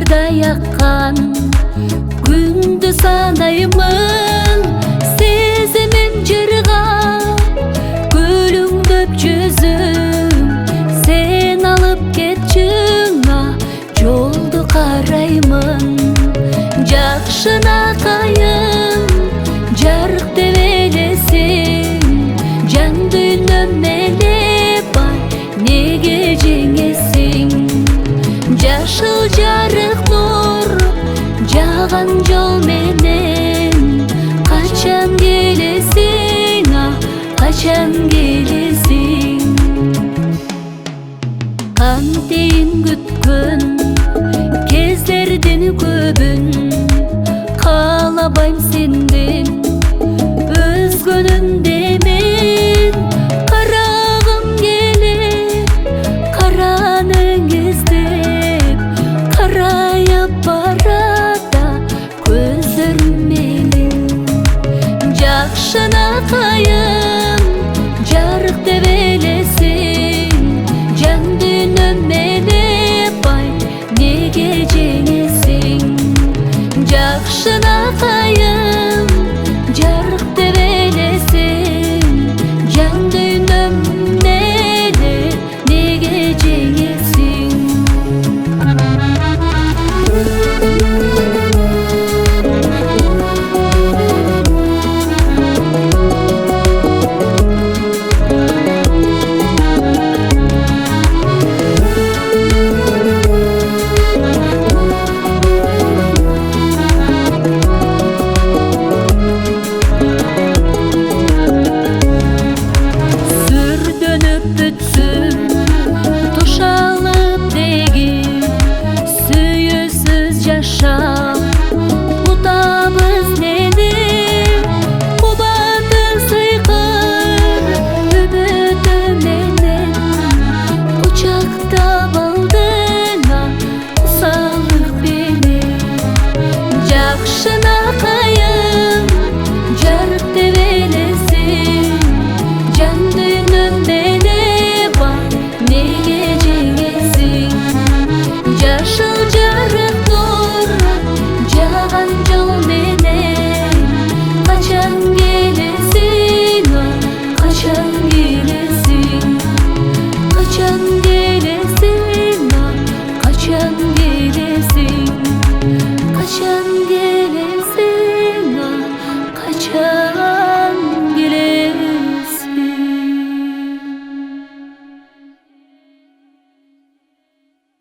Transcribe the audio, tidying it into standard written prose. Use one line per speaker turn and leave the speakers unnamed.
Kırda yakkan gündü sanayımın, sezimin jırga gülüm köp yüzüm. Sen alıp ketçiңa joldu karayımın. Jakşına kayın jarık деп элесиң, жан дүйнөм эле бар неге жеңесиң. Жашыл жарык нур жаган жол менен качан келесиң, качан келесиң. Кантейин күткөн кездердин көбүн, каалабайм сенден өзгөнүндө мен карагым келет. Караның издеп карайып барата көзөрүм менин. Жакшына кайын жарык деп элесиң, жан дүйнөм эле бай неге жеңесиң. Жакшына кайын жарык деп элесиң, жан дүйнөм эле неге жеңесиң. Сүрдөнүп бүтсүн тушалып деги, сүйүүсүз жашап утабыз нени. Кубаты сыйкыр үмүтү менен кучактап алдыңа кусалык менен. Жакшына кайын жарык деп элесиң, жан дүйнөм эле бар неге жеңесиң. Жашыл жарык нур жаган жол менен качан келесиң, качан келесиң. Качан келесиң, качан келесиң. Качан келесиң, качан